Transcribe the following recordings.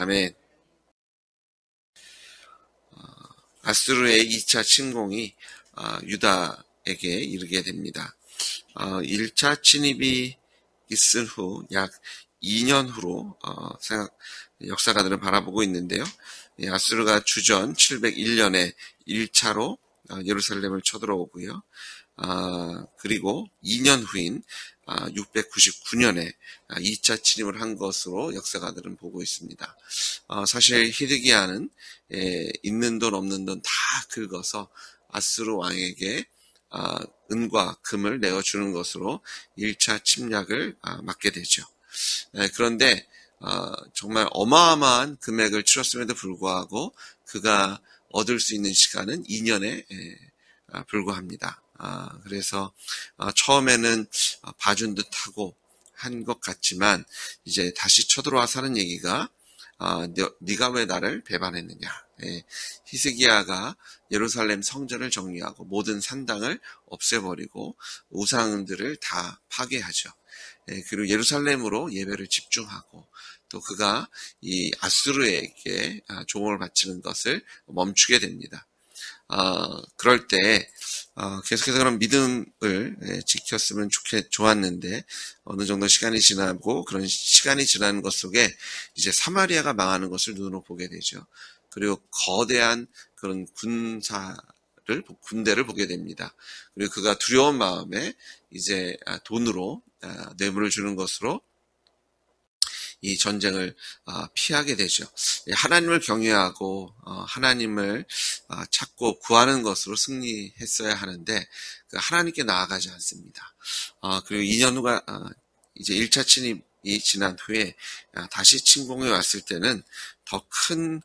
아멘. 아수르의 2차 침공이 유다에게 이르게 됩니다. 1차 침입이 있은 후 약 2년 후로 역사가들은 바라보고 있는데요. 아수르가 주전 701년에 1차로 예루살렘을 쳐들어오고요. 그리고 2년 후인 699년에 2차 침입을 한 것으로 역사가들은 보고 있습니다. 사실 히드기야는 있는 돈 없는 돈 다 긁어서 아수르 왕에게 은과 금을 내어주는 것으로 1차 침략을 막게 되죠. 그런데 정말 어마어마한 금액을 치렀음에도 불구하고 그가 얻을 수 있는 시간은 2년에 불과합니다. 그래서 처음에는 봐준 듯하고 한 것 같지만 이제 다시 쳐들어와서 하는 얘기가 네가 왜 나를 배반했느냐. 히스기야가 예루살렘 성전을 정리하고 모든 산당을 없애버리고 우상들을 다 파괴하죠. 그리고 예루살렘으로 예배를 집중하고 또 그가 이 아수르에게 조공을 바치는 것을 멈추게 됩니다. 그럴 때 계속해서 그런 믿음을 지켰으면 좋았는데 어느 정도 시간이 지나고 그런 시간이 지나는 것 속에 이제 사마리아가 망하는 것을 눈으로 보게 되죠. 그리고 거대한 그런 군대를 보게 됩니다. 그리고 그가 두려운 마음에 이제 돈으로 뇌물을 주는 것으로 이 전쟁을 피하게 되죠. 하나님을 경외하고 하나님을 찾고 구하는 것으로 승리했어야 하는데 하나님께 나아가지 않습니다. 그리고 2년 후가 이제 1차 침입이 지난 후에 다시 침공해 왔을 때는 더 큰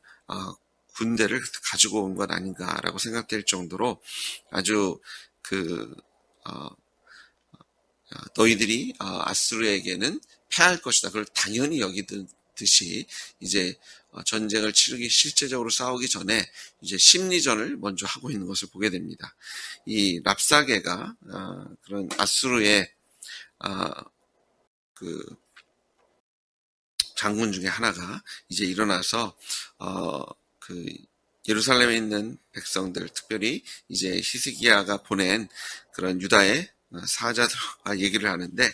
군대를 가지고 온 것 아닌가라고 생각될 정도로 아주 너희들이 아수르에게는 패할 것이다. 그걸 당연히 여기듯이 이제 전쟁을 치르기 실제적으로 싸우기 전에 이제 심리전을 먼저 하고 있는 것을 보게 됩니다. 이 랍사게가 그런 아수르의 그 장군 중에 하나가 이제 일어나서 예루살렘에 있는 백성들, 특별히 이제 히스기야가 보낸 그런 유다의 사자들과 얘기를 하는데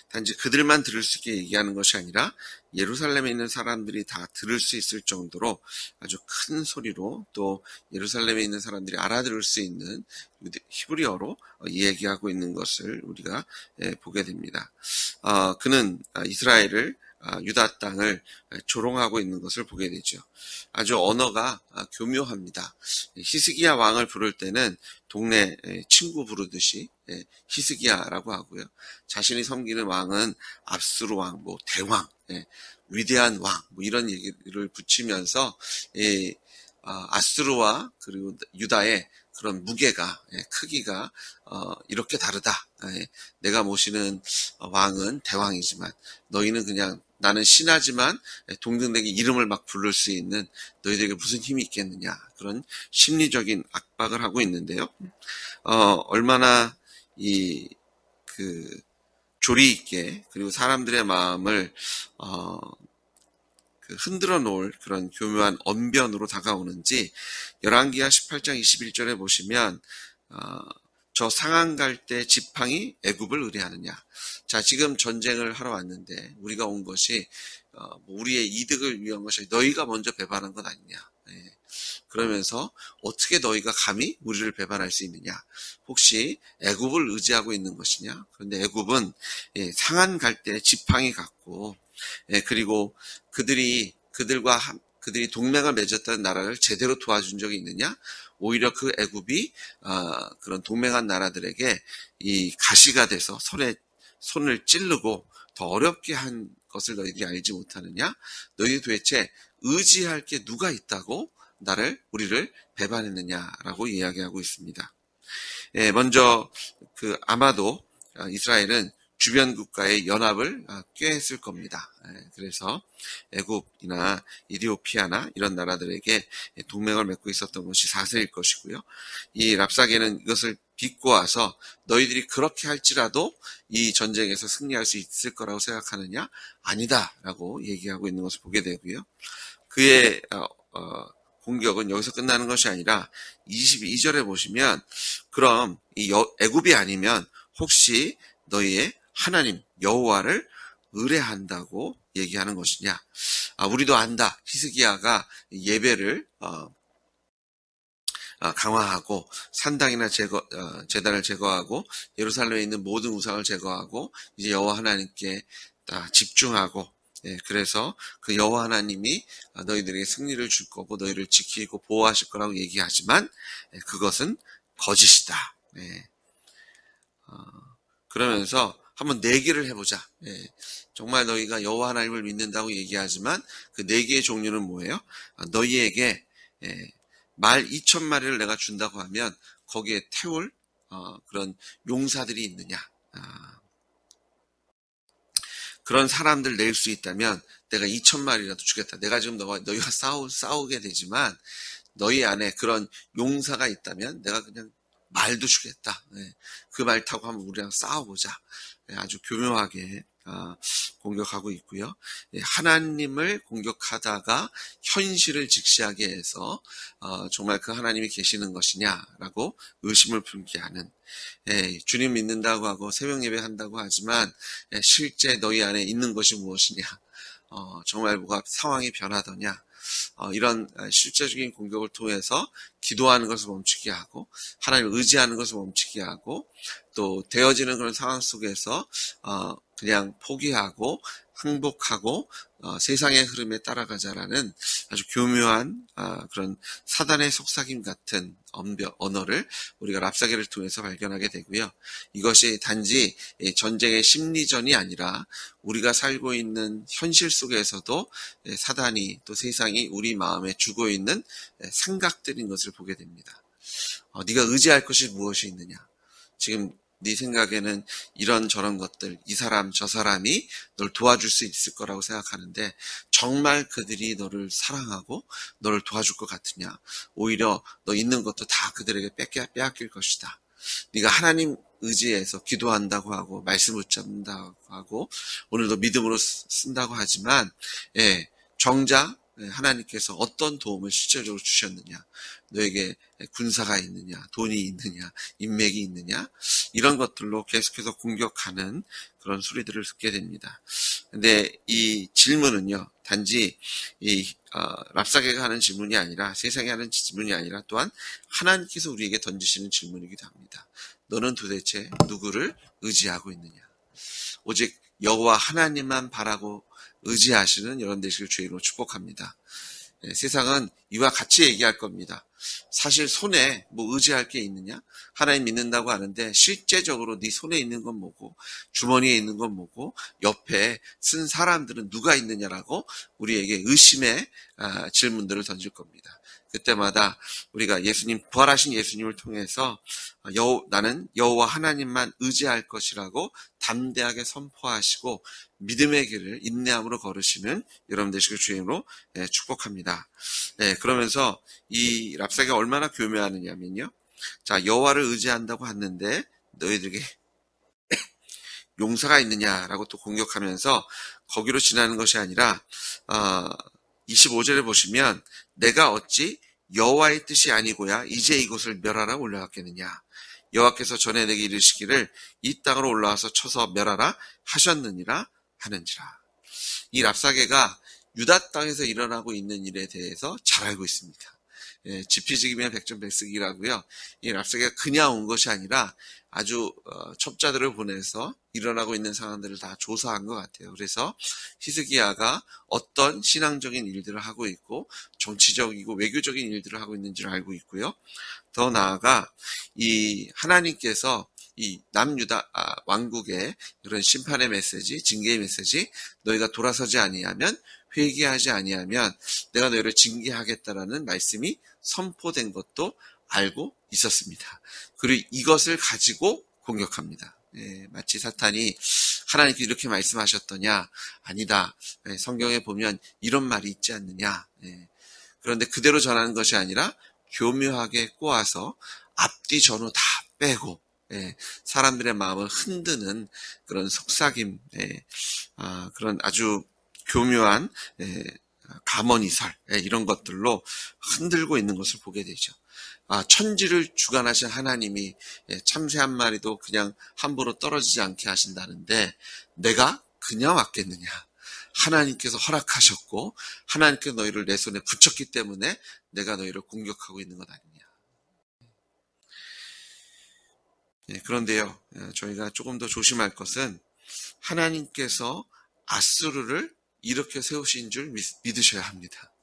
단지 그들만 들을 수 있게 얘기하는 것이 아니라 예루살렘에 있는 사람들이 다 들을 수 있을 정도로 아주 큰 소리로 또 예루살렘에 있는 사람들이 알아들을 수 있는 히브리어로 이야기하고 있는 것을 우리가 보게 됩니다. 그는 이스라엘을 유다 땅을 조롱하고 있는 것을 보게 되죠. 아주 언어가 교묘합니다. 히스기야 왕을 부를 때는 동네 친구 부르듯이 히스기야라고 하고요. 자신이 섬기는 왕은 압수르 왕, 대왕, 위대한 왕, 이런 얘기를 붙이면서 아수르와 그리고 유다의 그런 무게가, 크기가 이렇게 다르다. 내가 모시는 왕은 대왕이지만 너희는 그냥 나는 신하지만 동등되게 이름을 막 부를 수 있는 너희들에게 무슨 힘이 있겠느냐. 그런 심리적인 압박을 하고 있는데요. 얼마나 조리 있게 그리고 사람들의 마음을 흔들어 놓을 그런 교묘한 언변으로 다가오는지 열왕기하 18장 21절에 보시면 저 상한 갈 때 지팡이 애굽을 의뢰하느냐. 자, 지금 전쟁을 하러 왔는데 우리가 온 것이 우리의 이득을 위한 것이 너희가 먼저 배반한 것 아니냐. 그러면서 어떻게 너희가 감히 우리를 배반할 수 있느냐. 혹시 애굽을 의지하고 있는 것이냐. 그런데 애굽은 상한 갈 때 지팡이 같고 그리고 그들이 동맹을 맺었다는 나라를 제대로 도와준 적이 있느냐? 오히려 그 애굽이 그런 동맹한 나라들에게 이 가시가 돼서 손을 찌르고 더 어렵게 한 것을 너희들이 알지 못하느냐? 너희들이 도대체 의지할 게 누가 있다고 우리를 배반했느냐라고 이야기하고 있습니다. 먼저 아마도 이스라엘은 주변 국가의 연합을 꾀했을 겁니다. 그래서 애굽이나 이디오피아나 이런 나라들에게 동맹을 맺고 있었던 것이 사실일 것이고요. 이 랍사게는 이것을 빚고 와서 너희들이 그렇게 할지라도 이 전쟁에서 승리할 수 있을 거라고 생각하느냐? 아니다라고 얘기하고 있는 것을 보게 되고요. 그의 공격은 여기서 끝나는 것이 아니라 22절에 보시면 그럼 이 애굽이 아니면 혹시 너희의 하나님 여호와를 의뢰한다고 얘기하는 것이냐? 우리도 안다. 히스기야가 예배를 강화하고 산당이나 제단을 제거하고 예루살렘에 있는 모든 우상을 제거하고 이제 여호와 하나님께 집중하고 그래서 그 여호와 하나님이 너희들에게 승리를 줄 거고 너희를 지키고 보호하실 거라고 얘기하지만 그것은 거짓이다. 그러면서 한번 내기를 해보자. 정말 너희가 여호와 하나님을 믿는다고 얘기하지만 그 내기의 종류는 뭐예요? 너희에게 말 2,000마리를 내가 준다고 하면 거기에 태울 그런 용사들이 있느냐? 그런 사람들 낼 수 있다면 내가 2,000마리라도 주겠다. 내가 지금 너희가 싸우게 되지만 너희 안에 그런 용사가 있다면 내가 그냥 말도 주겠다. 그 말 타고 한번 우리랑 싸워보자. 아주 교묘하게 공격하고 있고요. 하나님을 공격하다가 현실을 직시하게 해서 정말 그 하나님이 계시는 것이냐라고 의심을 품게 하는 주님 믿는다고 하고 새벽 예배 한다고 하지만 실제 너희 안에 있는 것이 무엇이냐, 정말 뭐가 상황이 변하더냐, 이런 실제적인 공격을 통해서 기도하는 것을 멈추게 하고 하나님을 의지하는 것을 멈추게 하고 또 되어지는 그런 상황 속에서 그냥 포기하고 항복하고 세상의 흐름에 따라가자라는 아주 교묘한 그런 사단의 속삭임 같은 언어를 우리가 랍사게를 통해서 발견하게 되고요. 이것이 단지 전쟁의 심리전이 아니라 우리가 살고 있는 현실 속에서도 사단이 또 세상이 우리 마음에 주고 있는 생각들인 것을 보게 됩니다. 네가 의지할 것이 무엇이 있느냐? 지금 네 생각에는 이런저런 것들, 이 사람 저 사람이 널 도와줄 수 있을 거라고 생각하는데 정말 그들이 너를 사랑하고 너를 도와줄 것 같으냐? 오히려 너 있는 것도 다 그들에게 빼앗길 것이다. 네가 하나님 의지해서 기도한다고 하고 말씀 붙잡는다고 하고 오늘도 믿음으로 쓴다고 하지만 정작 하나님께서 어떤 도움을 실질적으로 주셨느냐, 너에게 군사가 있느냐, 돈이 있느냐, 인맥이 있느냐, 이런 것들로 계속해서 공격하는 그런 소리들을 듣게 됩니다. 근데 이 질문은요, 단지 랍사게가 하는 질문이 아니라 세상이 하는 질문이 아니라 또한 하나님께서 우리에게 던지시는 질문이기도 합니다. 너는 도대체 누구를 의지하고 있느냐? 오직 여호와 하나님만 바라고 의지하시는 여러분 되시길 주의 이름으로 축복합니다. 세상은 이와 같이 얘기할 겁니다. 사실 손에 뭐 의지할 게 있느냐? 하나님 믿는다고 하는데 실제적으로 네 손에 있는 건 뭐고 주머니에 있는 건 뭐고 옆에 쓴 사람들은 누가 있느냐라고 우리에게 의심의 질문들을 던질 겁니다. 그때마다 우리가 부활하신 예수님을 통해서 나는 여호와 하나님만 의지할 것이라고 담대하게 선포하시고 믿음의 길을 인내함으로 걸으시는 여러분 되시길 주님으로 축복합니다. 그러면서 이 랍사게가 얼마나 교묘하느냐면요. 자, 여호와를 의지한다고 하는데 너희들에게 용사가 있느냐라고 또 공격하면서 거기로 지나는 것이 아니라 25절에 보시면 내가 어찌 여호와의 뜻이 아니고야 이제 이곳을 멸하라 올라왔겠느냐. 여호와께서 전에 내게 이르시기를 이 땅으로 올라와서 쳐서 멸하라 하셨느니라 하는지라. 이 랍사게가 유다 땅에서 일어나고 있는 일에 대해서 잘 알고 있습니다. 지피지기면 백전백승이라고요. 이 랍사게가 그냥 온 것이 아니라 아주 첩자들을 보내서 일어나고 있는 상황들을 다 조사한 것 같아요. 그래서 히스기야가 어떤 신앙적인 일들을 하고 있고 정치적이고 외교적인 일들을 하고 있는지를 알고 있고요. 더 나아가 이 하나님께서 이 남유다 왕국의 이런 심판의 메시지, 징계의 메시지, 너희가 돌아서지 아니하면 회개하지 아니하면 내가 너희를 징계하겠다라는 말씀이 선포된 것도 알고 있었습니다. 그리고 이것을 가지고 공격합니다. 마치 사탄이 하나님께 이렇게 말씀하셨더냐? 아니다. 성경에 보면 이런 말이 있지 않느냐? 그런데 그대로 전하는 것이 아니라 교묘하게 꼬아서 앞뒤 전후 다 빼고 사람들의 마음을 흔드는 그런 속삭임, 그런 아주 교묘한 감언이설 이런 것들로 흔들고 있는 것을 보게 되죠. 천지를 주관하신 하나님이 참새 한 마리도 그냥 함부로 떨어지지 않게 하신다는데 내가 그냥 왔겠느냐. 하나님께서 허락하셨고 하나님께서 너희를 내 손에 붙였기 때문에 내가 너희를 공격하고 있는 것 아니냐. 그런데요, 저희가 조금 더 조심할 것은 하나님께서 아수르를 이렇게 세우신 줄 믿으셔야 합니다.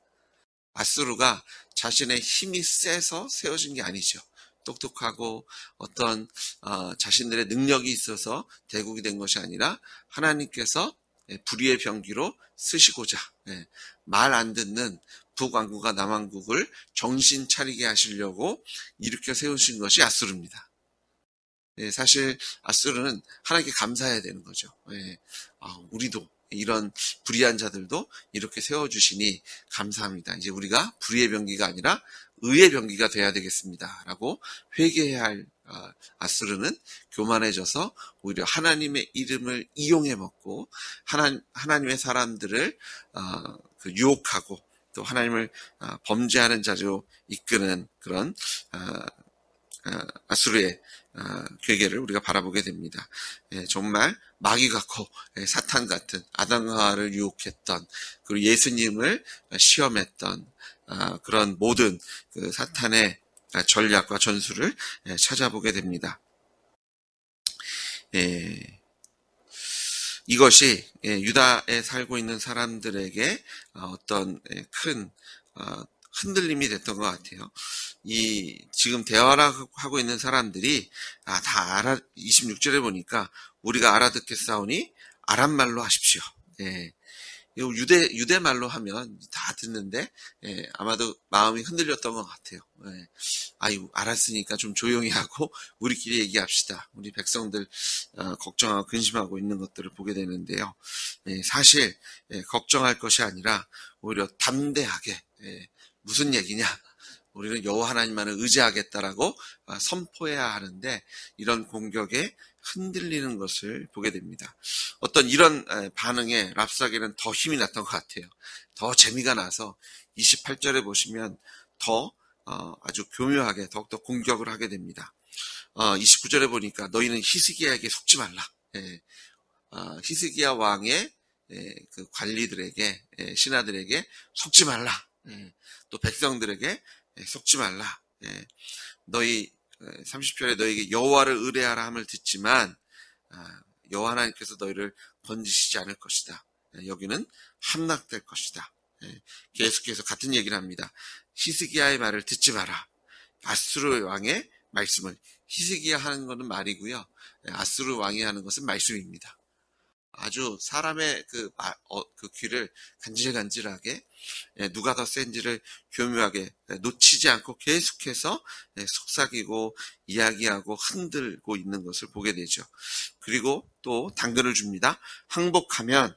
아수르가 자신의 힘이 세서 세워진 게 아니죠. 똑똑하고 어떤 자신들의 능력이 있어서 대국이 된 것이 아니라 하나님께서 불의의 병기로 쓰시고자 말 안 듣는 북왕국과 남왕국을 정신 차리게 하시려고 이렇게 세우신 것이 아수르입니다. 사실 아수르는 하나님께 감사해야 되는 거죠. 우리도 이런 불의한 자들도 이렇게 세워주시니 감사합니다. 이제 우리가 불의의 병기가 아니라 의의 병기가 돼야 되겠습니다. 라고 회개해야 할 아수르는 교만해져서 오히려 하나님의 이름을 이용해 먹고 하나님의 사람들을 유혹하고 또 하나님을 범죄하는 자로 이끄는 그런 아수르의 괴계를 우리가 바라보게 됩니다. 정말 마귀 같고 사탄 같은 아담과 하와를 유혹했던 그리고 예수님을 시험했던 그런 모든 그 사탄의 전략과 전술을 찾아보게 됩니다. 이것이 유다에 살고 있는 사람들에게 어떤 큰 흔들림이 됐던 것 같아요. 지금 대화를 하고 있는 사람들이, 다 26절에 보니까, 우리가 알아듣겠사오니, 아람말로 하십시오. 유대 말로 하면 다 듣는데, 아마도 마음이 흔들렸던 것 같아요. 아유, 알았으니까 좀 조용히 하고, 우리끼리 얘기합시다. 우리 백성들, 걱정하고 근심하고 있는 것들을 보게 되는데요. 사실, 걱정할 것이 아니라, 오히려 담대하게, 무슨 얘기냐? 우리는 여호와 하나님만을 의지하겠다라고 선포해야 하는데 이런 공격에 흔들리는 것을 보게 됩니다. 어떤 이런 반응에 랍사게는 더 힘이 났던 것 같아요. 더 재미가 나서 28절에 보시면 더 아주 교묘하게 더욱더 공격을 하게 됩니다. 29절에 보니까 너희는 히스기야에게 속지 말라. 히스기야 왕의 그 관리들에게 신하들에게 속지 말라. 또 백성들에게 속지 말라. 너희 30절에 너희에게 여호와를 의뢰하라 함을 듣지만 여호와 하나님께서 너희를 건지시지 않을 것이다. 여기는 함락될 것이다. 계속해서 같은 얘기를 합니다. 히스기야의 말을 듣지 마라. 아수르 왕의 말씀을 히스기야 하는 것은 말이고요. 아수르 왕이 하는 것은 말씀입니다. 아주 사람의 그 귀를 간질간질하게 누가 더 센지를 교묘하게 놓치지 않고 계속해서 속삭이고 이야기하고 흔들고 있는 것을 보게 되죠. 그리고 또 당근을 줍니다. 항복하면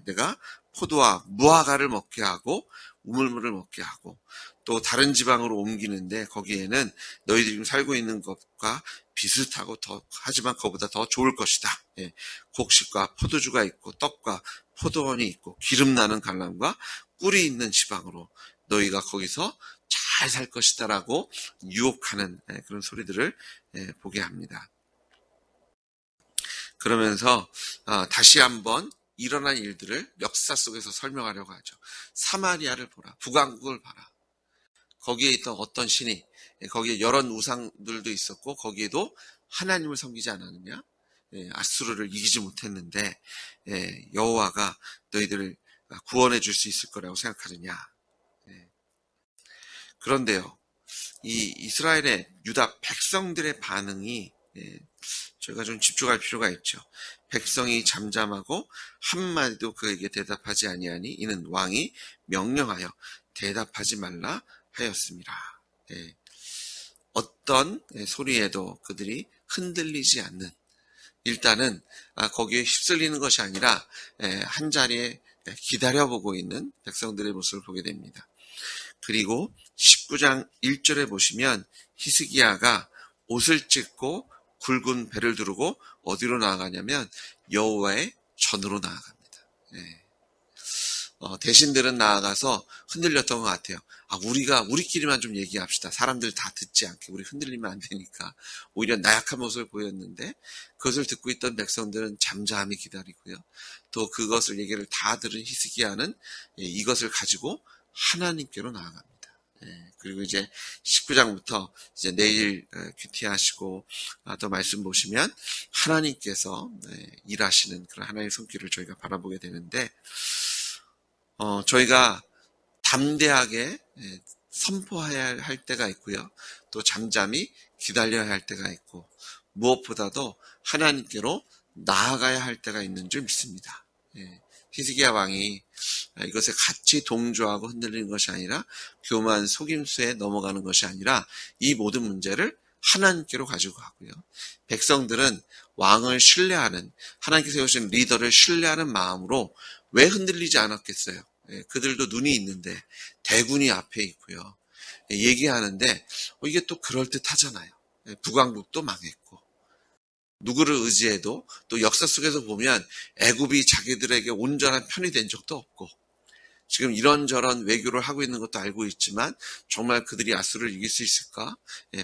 내가 포도와 무화과를 먹게 하고 우물물을 먹게 하고 또 다른 지방으로 옮기는데 거기에는 너희들이 지금 살고 있는 것과 비슷하고 하지만 그거보다 더 좋을 것이다. 곡식과 포도주가 있고 떡과 포도원이 있고 기름 나는 갈람과 꿀이 있는 지방으로 너희가 거기서 잘 살 것이다라고 유혹하는 그런 소리들을 보게 합니다. 그러면서 다시 한번 일어난 일들을 역사 속에서 설명하려고 하죠. 사마리아를 보라. 북왕국을 봐라. 거기에 있던 어떤 신이 거기에 여러 우상들도 있었고 거기에도 하나님을 섬기지 않았느냐? 아수르를 이기지 못했는데 여호와가 너희들을 구원해 줄 수 있을 거라고 생각하느냐? 그런데요. 이 이스라엘의 유다 백성들의 반응이 저희가 좀 집중할 필요가 있죠. 백성이 잠잠하고 한마디도 그에게 대답하지 아니하니 이는 왕이 명령하여 대답하지 말라 하였습니다. 어떤 소리에도 그들이 흔들리지 않는 일단은 거기에 휩쓸리는 것이 아니라 한 자리에 기다려보고 있는 백성들의 모습을 보게 됩니다. 그리고 19장 1절에 보시면 히스기야가 옷을 찢고 굵은 배를 두르고 어디로 나아가냐면 여호와의 전으로 나아갑니다. 대신들은 나아가서 흔들렸던 것 같아요. 우리끼리만 좀 얘기합시다. 사람들 다 듣지 않게 우리 흔들리면 안 되니까. 오히려 나약한 모습을 보였는데 그것을 듣고 있던 백성들은 잠잠히 기다리고요. 또 그것을 얘기를 다 들은 히스기야는 이것을 가지고 하나님께로 나아갑니다. 그리고 이제 19장부터 이제 내일 큐티하시고 또 말씀 보시면 하나님께서 일하시는 그런 하나님의 손길을 저희가 바라보게 되는데 저희가 담대하게 선포해야 할 때가 있고요. 또 잠잠히 기다려야 할 때가 있고 무엇보다도 하나님께로 나아가야 할 때가 있는 줄 믿습니다. 히스기야 왕이 이것에 같이 동조하고 흔들리는 것이 아니라 교만 속임수에 넘어가는 것이 아니라 이 모든 문제를 하나님께로 가지고 가고요. 백성들은 왕을 신뢰하는 하나님께서 세우신 리더를 신뢰하는 마음으로 왜 흔들리지 않았겠어요? 그들도 눈이 있는데 대군이 앞에 있고요. 얘기하는데 이게 또 그럴듯하잖아요. 북왕국도 망했고 누구를 의지해도 또 역사 속에서 보면 애굽이 자기들에게 온전한 편이 된 적도 없고 지금 이런저런 외교를 하고 있는 것도 알고 있지만 정말 그들이 아수를 이길 수 있을까?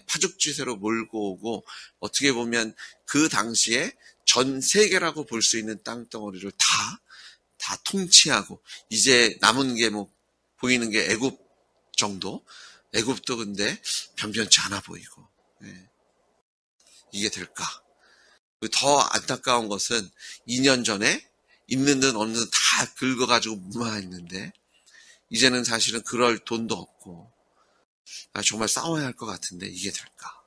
파죽지세로 몰고 오고 어떻게 보면 그 당시에 전 세계라고 볼 수 있는 땅덩어리를 다 통치하고 이제 남은 게 보이는 게 애굽 정도? 애굽도 근데 변변치 않아 보이고 이게 될까? 더 안타까운 것은 2년 전에 있는 듯 없는 듯 다 긁어가지고 무마했는데 이제는 사실은 그럴 돈도 없고 정말 싸워야 할 것 같은데 이게 될까?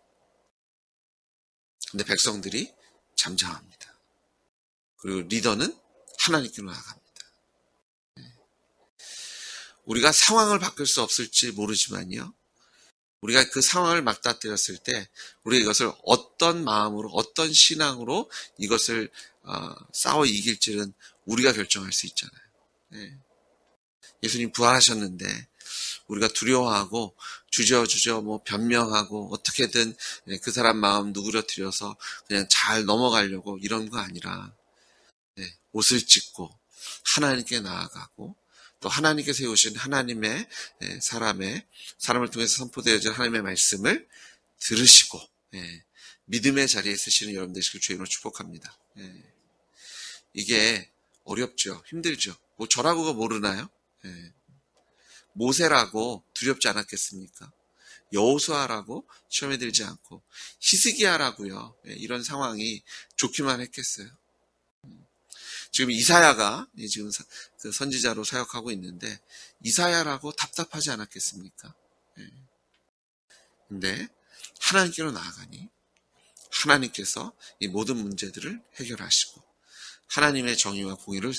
근데 백성들이 잠잠합니다. 그리고 리더는 하나님께로 나아갑니다. 우리가 상황을 바꿀 수 없을지 모르지만요. 우리가 그 상황을 맞닥뜨렸을 때 우리가 이것을 어떤 마음으로 어떤 신앙으로 이것을 싸워 이길지는 우리가 결정할 수 있잖아요. 예수님 부활하셨는데 우리가 두려워하고 주저주저 변명하고 어떻게든 그 사람 마음 누그러뜨려서 그냥 잘 넘어가려고 이런 거 아니라 옷을 찢고 하나님께 나아가고 또 하나님께 세우신 하나님의 사람을 통해서 선포되어진 하나님의 말씀을 들으시고 믿음의 자리에 서시는 여러분 되시길 주님으로 축복합니다. 이게 어렵죠. 힘들죠. 저라고가 모르나요? 모세라고 두렵지 않았겠습니까? 여호수아라고 시험에 들지 않고 히스기야라고요. 이런 상황이 좋기만 했겠어요. 지금 이사야가 지금 그 선지자로 사역하고 있는데 이사야라고 답답하지 않았겠습니까? 근데 하나님께로 나아가니 하나님께서 이 모든 문제들을 해결하시고 하나님의 정의와 공의를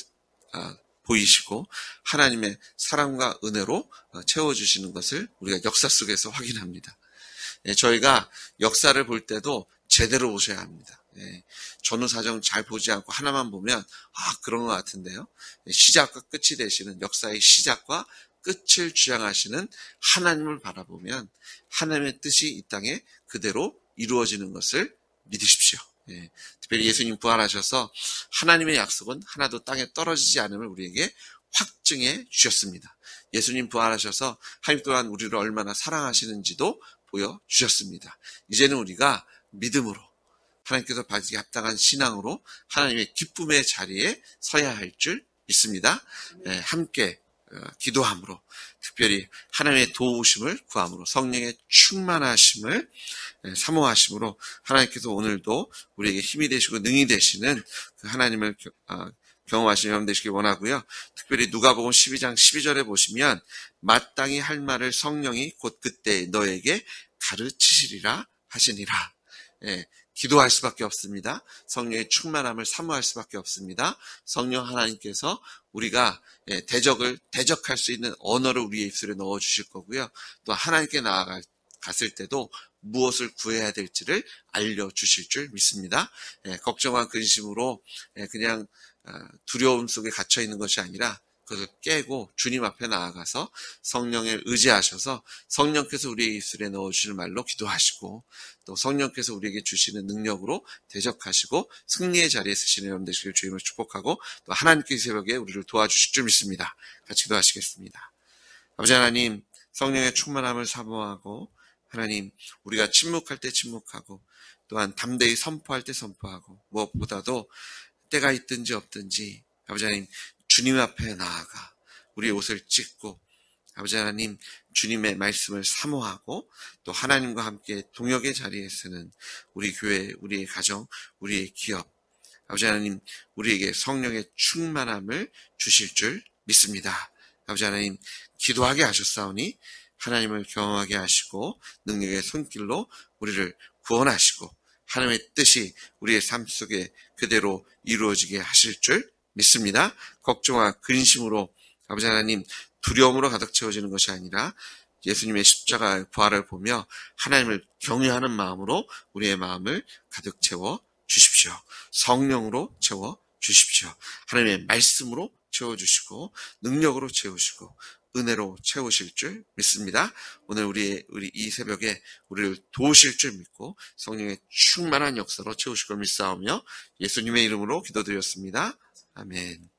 보이시고 하나님의 사랑과 은혜로 채워주시는 것을 우리가 역사 속에서 확인합니다. 저희가 역사를 볼 때도 제대로 보셔야 합니다. 전후사정 잘 보지 않고 하나만 보면 그런 것 같은데요. 시작과 끝이 되시는 역사의 시작과 끝을 주장하시는 하나님을 바라보면 하나님의 뜻이 이 땅에 그대로 이루어지는 것을 믿으십시오. 특별히 예수님 부활하셔서 하나님의 약속은 하나도 땅에 떨어지지 않음을 우리에게 확증해 주셨습니다. 예수님 부활하셔서 하나님 또한 우리를 얼마나 사랑하시는지도 보여주셨습니다. 이제는 우리가 믿음으로 하나님께서 받기 합당한 신앙으로 하나님의 기쁨의 자리에 서야 할 줄 믿습니다. 함께 기도함으로 특별히 하나님의 도우심을 구함으로 성령의 충만하심을 사모하심으로 하나님께서 오늘도 우리에게 힘이 되시고 능히 되시는 그 하나님을 경험하시는 여러분 되시길 원하고요. 특별히 누가복음 12장 12절에 보시면 마땅히 할 말을 성령이 곧 그때 너에게 가르치시리라 하시니라. 기도할 수밖에 없습니다. 성령의 충만함을 사모할 수밖에 없습니다. 성령 하나님께서 우리가 대적할 수 있는 언어를 우리의 입술에 넣어주실 거고요. 또 하나님께 나아갔을 때도 무엇을 구해야 될지를 알려주실 줄 믿습니다. 걱정과 근심으로 그냥 두려움 속에 갇혀 있는 것이 아니라 그것을 깨고 주님 앞에 나아가서 성령을 의지하셔서 성령께서 우리의 입술에 넣어주시는 말로 기도하시고 또 성령께서 우리에게 주시는 능력으로 대적하시고 승리의 자리에 서시는 여러분 되시길 주님을 축복하고 또 하나님께 새벽에 우리를 도와주실 줄 믿습니다. 같이 기도하시겠습니다. 아버지 하나님, 성령의 충만함을 사모하고 하나님, 우리가 침묵할 때 침묵하고 또한 담대히 선포할 때 선포하고 무엇보다도 때가 있든지 없든지 아버지 하나님, 주님 앞에 나아가 우리의 옷을 찢고 아버지 하나님, 주님의 말씀을 사모하고 또 하나님과 함께 동역의 자리에 서는 우리 교회, 우리의 가정, 우리의 기업 아버지 하나님, 우리에게 성령의 충만함을 주실 줄 믿습니다. 아버지 하나님, 기도하게 하셨사오니 하나님을 경험하게 하시고 능력의 손길로 우리를 구원하시고 하나님의 뜻이 우리의 삶 속에 그대로 이루어지게 하실 줄 믿습니다. 걱정과 근심으로 아버지 하나님, 두려움으로 가득 채워지는 것이 아니라 예수님의 십자가의 부활을 보며 하나님을 경외하는 마음으로 우리의 마음을 가득 채워 주십시오. 성령으로 채워 주십시오. 하나님의 말씀으로 채워주시고 능력으로 채우시고 은혜로 채우실 줄 믿습니다. 오늘 우리 이 새벽에 우리를 도우실 줄 믿고 성령의 충만한 역사로 채우실 걸 믿사오며 예수님의 이름으로 기도드렸습니다. 아멘.